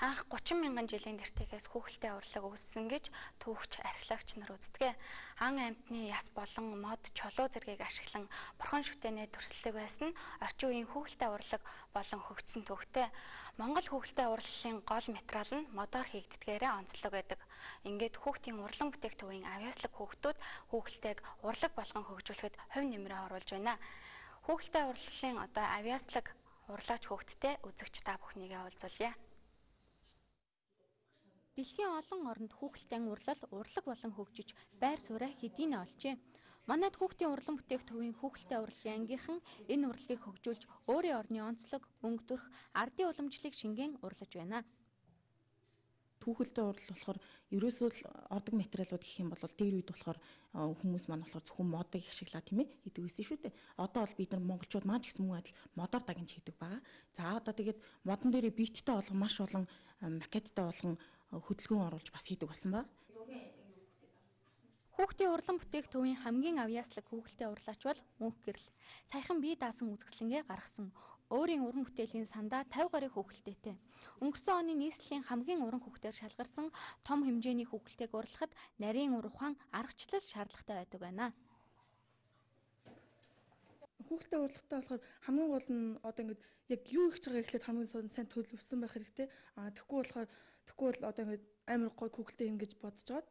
Анх 30 мянган жилийн тэртегээс хүүхэлтэй урлаг үүссэн гэж түүхч археологч нар үздэг. Ан амьтны яс болон мод чулуу зэргийг ашиглан бурхан шүтэнэ төрсөлдөг байсан нь орчин үеийн хүүхэлтэй урлаг болон хөгжсөн түүхтэй. Монгол хүүхэлтэй урлалын гол материал нь модоор хийгддгээрээ онцлог байдаг. Ингээд хүүхдийн урлан бүтээгдэхүүн авьяаслаг хүүхдүүд хүүхэлтэйг урлаг болгон хөгжүүлэхэд хувь нэмрээ оруулж байна. Хүүхэлтэй урлалын авьяаслаг урлаач хүүхдтэй үзэгч та бүхнийгээ уулзуулъя. Дэлхийн олон оронд хүүхэлдэйн урлаг болон хөгжиж байр сууриа хэдийнэ олжээ. Манайд хүүхдийн урлан бүтээгдэхүүн хүүхэлтэй урлалын ангийнхан энэ урлагийг хөгжүүлж өөрийн орны онцлог, өнгө төрх, ардын уламжлалыг шингэн урлаж байна. Хүүхэлтэй урлал болохоор ерөөсөө л ордог материалууд гэх юм бол дээр үед болохоор хүмүүс маань болохоор зөвхөн модыг ашиглаа тийм ээ хийдэг байсан шүү дээ. Одоо бол бид нар монголчууд маань ч гэсэн мөн адил модоор дагнж хийдэг байгаа. За одоо тэгээд модон дээрээ биеттэй болгон маш олон макеттай болгон хөдөлгөөн оруулж бас хийдэг болсон ба. Хүүхдийн урлан бүтээгдэхүүн хамгийн авьяаслаг хүүхэлтэй урлаач бол мөнх гэрэл. Саяхан бие даасан үзэсгэлэнгээ гаргасан. Өөрийн уран бүтээлийн сандаа 50 гаруй хүүхэлтэйтэй. Өнгөрсөн оны нийслэлийн хамгийн уран хүүхдээр шалгарсан том хэмжээний хүүхэлтэйг урлахад нарийн ухаан аргачлал шаардлагатай байдаг байна. Хүүхэлтэй урлагтай болохоор хамгийн гол нь одоо ингээд яг юу хийж байгаа гэхлээр хамгийн сайн төлөвлөсөн байх хэрэгтэй. Тэгэхгүй бол одоо ингээд амар гой хүүхэлтэй ингэж бодож жаад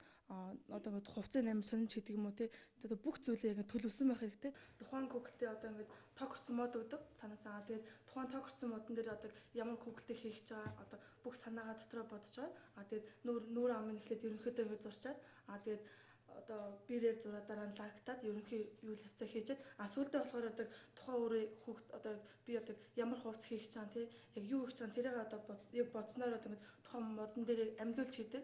одоо ингээд хувцас амар сонирч гэдэг юм уу те. Одоо бүх зүйлээ яг төлөвлөсөн байх хэрэгтэй. Тухайн хүүхэлтэй одоо ингээд тохирсон мод өгдөг санаасаа. Тэгээд тухайн тохирсон модон дээр одоо ямар хүүхэлтэй хийх гэж байгаа одоо бүх санаагаа дотроо бодож жаад тэгээд нүүр амын эхлээд ерөнхийдөө ингээд зурчаад тэгээд одоо бирээр зураа дараа нь лагтаад ерөнхий юу л хавцаа хийжээд сүүлдээ болохоор одоо тухайн өөрийн хүүхд одоо би одоо ямар хувцас хийх гэж байгаа тий яг юу хийж байгаа тэрийг одоо яг бодсноор одоо тухайн модон дээр амьлуулж хийдэг.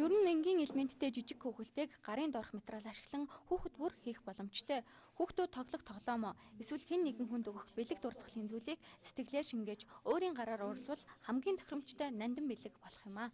Ер нь энгийн элементтэй жижиг хүүхэлтэйг гарын доорх материал ашиглан хүүхэд бүр хийх боломжтой. Хүүхдүүд тоглох тоглоомоо эсвэл хэн нэгэн хүнд өгөх бэлэг дурсгалын зүйлийг сэтгэлээр шингээж өөрийн гараар урлвал хамгийн тохиромжтой нандин бэлэг болох юм аа.